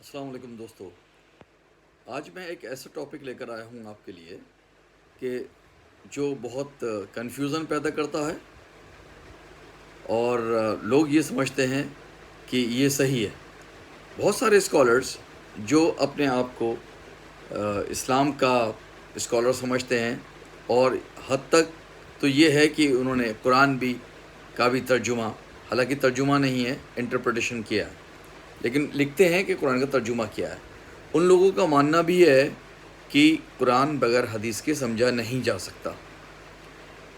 السلام علیکم دوستو. آج میں ایک ایسا ٹاپک لے کر آیا ہوں آپ کے لیے کہ جو بہت کنفیوژن پیدا کرتا ہے اور لوگ یہ سمجھتے ہیں کہ یہ صحیح ہے. بہت سارے اسکالرز جو اپنے آپ کو اسلام کا اسکالر سمجھتے ہیں اور حد تک تو یہ ہے کہ انہوں نے قرآن کا بھی ترجمہ، حالانکہ ترجمہ نہیں ہے، انٹرپریٹیشن کیا ہے، لیکن لکھتے ہیں کہ قرآن کا ترجمہ کیا ہے. ان لوگوں کا ماننا بھی ہے کہ قرآن بغیر حدیث کے سمجھا نہیں جا سکتا.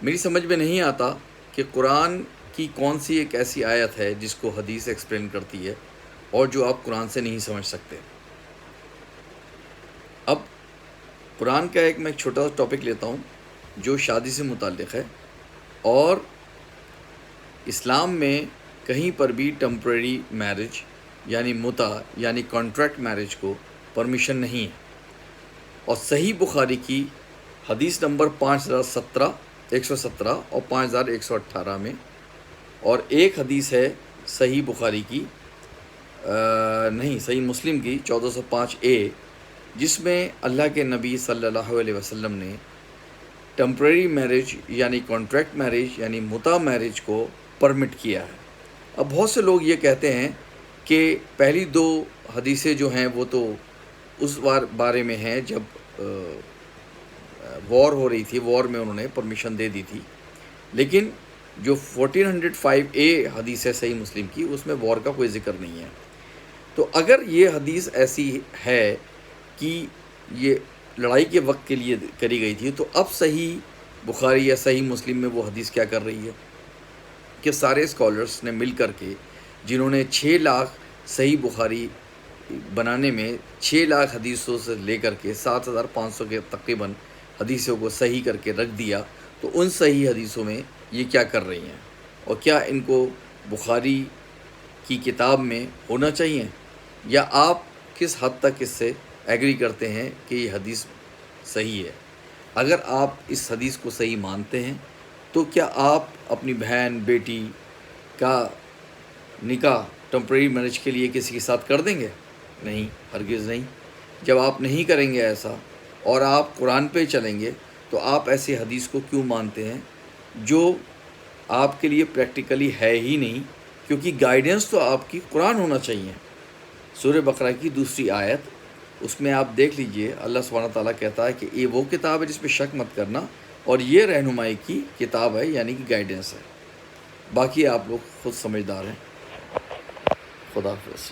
میری سمجھ میں نہیں آتا کہ قرآن کی کون سی ایک ایسی آیت ہے جس کو حدیث ایکسپلین کرتی ہے اور جو آپ قرآن سے نہیں سمجھ سکتے. اب قرآن کا میں ایک چھوٹا سا ٹاپک لیتا ہوں جو شادی سے متعلق ہے، اور اسلام میں کہیں پر بھی ٹمپریری میرج یعنی متع یعنی کانٹریکٹ میرج کو پرمیشن نہیں ہے. اور صحیح بخاری کی حدیث نمبر 5117 اور 5118 میں، اور ایک حدیث ہے صحیح بخاری کی نہیں صحیح مسلم کی 1405A، جس میں اللہ کے نبی صلی اللہ علیہ وسلم نے ٹمپریری میرج یعنی کانٹریکٹ میرج یعنی متع میرج کو پرمٹ کیا ہے. اب بہت سے لوگ یہ کہتے ہیں کہ پہلی دو حدیثیں جو ہیں وہ تو اس بارے میں ہیں جب وار ہو رہی تھی، وار میں انہوں نے پرمیشن دے دی تھی، لیکن جو 1405A حدیث ہے صحیح مسلم کی، اس میں وار کا کوئی ذکر نہیں ہے. تو اگر یہ حدیث ایسی ہے کہ یہ لڑائی کے وقت کے لیے کری گئی تھی، تو اب صحیح بخاری یا صحیح مسلم میں وہ حدیث کیا کر رہی ہے کہ سارے اسکالرس نے مل کر کے، جنہوں نے 6 لاکھ صحیح بخاری بنانے میں 6 لاکھ حدیثوں سے لے کر کے 7500 کے تقریباً حدیثوں کو صحیح کر کے رکھ دیا، تو ان صحیح حدیثوں میں یہ کیا کر رہی ہیں، اور کیا ان کو بخاری کی کتاب میں ہونا چاہیے، یا آپ کس حد تک اس سے ایگری کرتے ہیں کہ یہ حدیث صحیح ہے؟ اگر آپ اس حدیث کو صحیح مانتے ہیں تو کیا آپ اپنی بہن بیٹی کا نکاح ٹمپریری میرج کے لیے کسی کے ساتھ کر دیں گے؟ نہیں، ہرگز نہیں. جب آپ نہیں کریں گے ایسا اور آپ قرآن پہ چلیں گے، تو آپ ایسی حدیث کو کیوں مانتے ہیں جو آپ کے لیے پریکٹیکلی ہے ہی نہیں؟ کیونکہ گائیڈنس تو آپ کی قرآن ہونا چاہیے. سورہ بقرہ کی دوسری آیت، اس میں آپ دیکھ لیجئے، اللہ سبحانہ تعالیٰ کہتا ہے کہ یہ وہ کتاب ہے جس پہ شک مت کرنا، اور یہ رہنمائی کی کتاب ہے، یعنی کہ گائیڈنس ہے. باقی آپ لوگ خود سمجھدار ہیں. خدا حافظ.